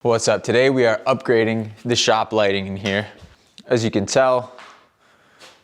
What's up? Today we are upgrading the shop lighting in here. As you can tell,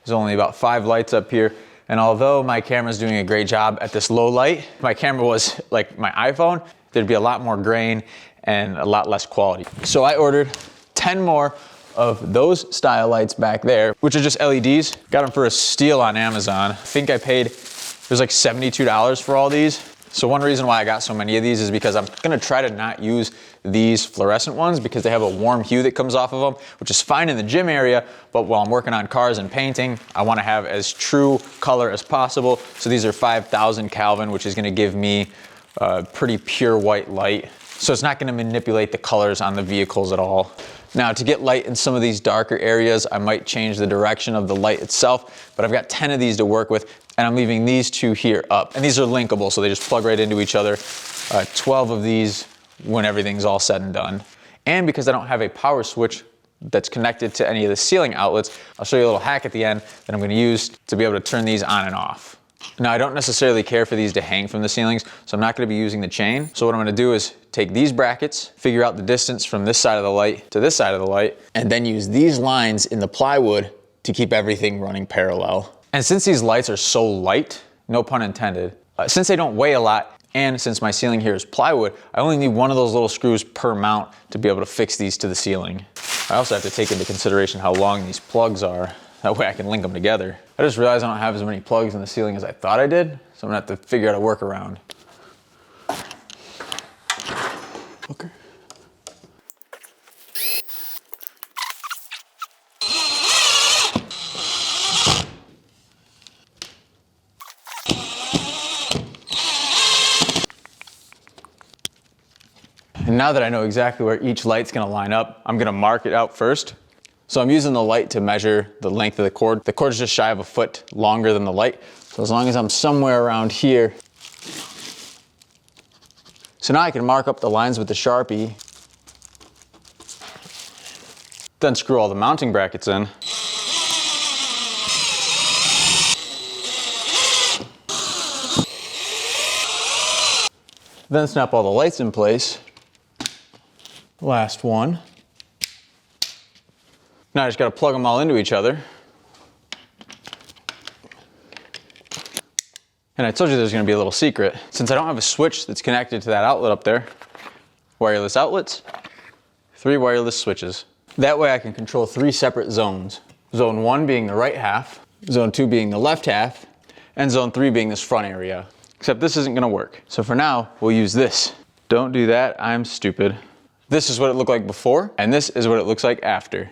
there's only about 5 lights up here. And although my camera's doing a great job at this low light, if my camera was like my iPhone, there'd be a lot more grain and a lot less quality. So I ordered 10 more of those style lights back there, which are just LEDs. Got them for a steal on Amazon. I think I paid, it was like $72 for all these. So one reason why I got so many of these is because I'm gonna try to not use these fluorescent ones because they have a warm hue that comes off of them, which is fine in the gym area, but while I'm working on cars and painting, I wanna have as true color as possible. So these are 5,000 Kelvin, which is gonna give me a pretty pure white light. So it's not gonna manipulate the colors on the vehicles at all. Now to get light in some of these darker areas, I might change the direction of the light itself, but I've got 10 of these to work with, and I'm leaving these 2 here up. And these are linkable, so they just plug right into each other. 12 of these when everything's all said and done. And because I don't have a power switch that's connected to any of the ceiling outlets, I'll show you a little hack at the end that I'm gonna use to be able to turn these on and off. Now I don't necessarily care for these to hang from the ceilings, so I'm not gonna be using the chain. So what I'm gonna do is take these brackets, figure out the distance from this side of the light to this side of the light, and then use these lines in the plywood to keep everything running parallel. And since these lights are so light, no pun intended, since they don't weigh a lot, and since my ceiling here is plywood, I only need one of those little screws per mount to be able to fix these to the ceiling. I also have to take into consideration how long these plugs are. That way I can link them together. I just realized I don't have as many plugs in the ceiling as I thought I did, so I'm gonna have to figure out a workaround. Okay. And now that I know exactly where each light's gonna line up, I'm gonna mark it out first. So I'm using the light to measure the length of the cord. The cord's just shy of a foot longer than the light. So as long as I'm somewhere around here. So now I can mark up the lines with the Sharpie. Then screw all the mounting brackets in. Then snap all the lights in place. Last one. Now I just gotta plug them all into each other. And I told you there's gonna be a little secret. Since I don't have a switch that's connected to that outlet up there, wireless outlets, 3 wireless switches. That way I can control 3 separate zones. Zone 1 being the right half, zone 2 being the left half, and zone 3 being this front area. Except this isn't gonna work. So for now, we'll use this. Don't do that, I'm stupid. This is what it looked like before, and this is what it looks like after.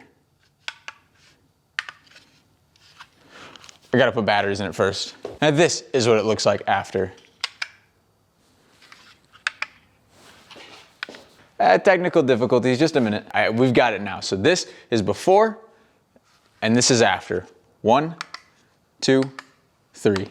I gotta put batteries in it first. And this is what it looks like after. Technical difficulties, just a minute. All right, we've got it now. So this is before, and this is after. 1, 2, 3.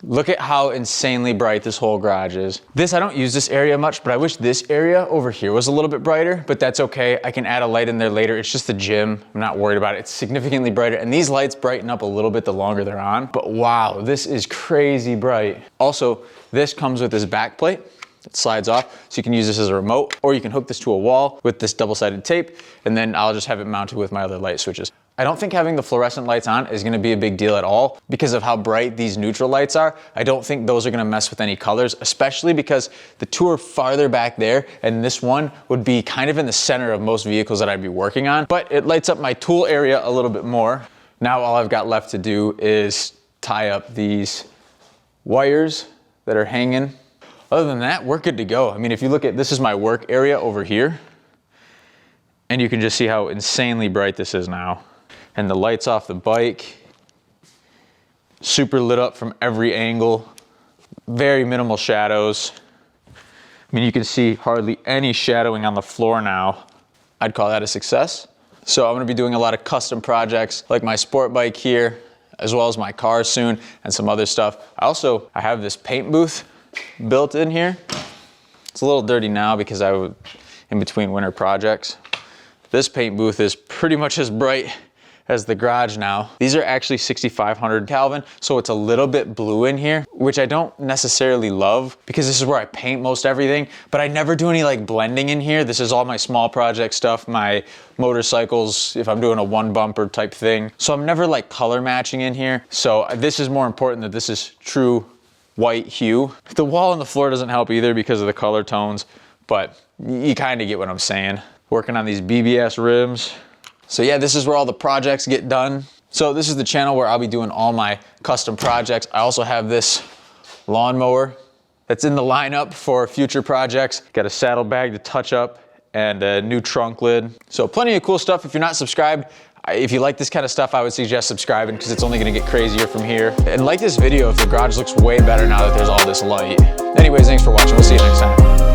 Look at how insanely bright this whole garage is. I don't use this area much, but I wish this area over here was a little bit brighter, but that's okay. I can add a light in there later. It's just the gym. I'm not worried about it. It's significantly brighter, and these lights brighten up a little bit the longer they're on, but wow, this is crazy bright. Also, this comes with this back plate. It slides off, so you can use this as a remote, or you can hook this to a wall with this double-sided tape, and then I'll just have it mounted with my other light switches. I don't think having the fluorescent lights on is gonna be a big deal at all because of how bright these neutral lights are. I don't think those are gonna mess with any colors, especially because the 2 are farther back there and this one would be kind of in the center of most vehicles that I'd be working on, but it lights up my tool area a little bit more. Now all I've got left to do is tie up these wires that are hanging. Other than that, we're good to go. I mean, if you look at, this is my work area over here, and you can just see how insanely bright this is now. And the lights off the bike, super lit up from every angle, very minimal shadows. I mean, you can see hardly any shadowing on the floor now. I'd call that a success. So I'm gonna be doing a lot of custom projects like my sport bike here, as well as my car soon and some other stuff. I have this paint booth built in here. It's a little dirty now because I was in between winter projects. This paint booth is pretty much as bright as the garage now. These are actually 6,500 Kelvin, so it's a little bit blue in here, which I don't necessarily love because this is where I paint most everything, but I never do any like blending in here. This is all my small project stuff, my motorcycles, if I'm doing a one bumper type thing. So I'm never like color matching in here. So this is more important that this is true white hue. The wall and the floor doesn't help either because of the color tones, but you kind of get what I'm saying. Working on these BBS rims. So yeah, this is where all the projects get done. So this is the channel where I'll be doing all my custom projects. I also have this lawnmower that's in the lineup for future projects. Got a saddlebag to touch up and a new trunk lid. So plenty of cool stuff. If you're not subscribed, if you like this kind of stuff, I would suggest subscribing because it's only gonna get crazier from here. And like this video if the garage looks way better now that there's all this light. Anyways, thanks for watching. We'll see you next time.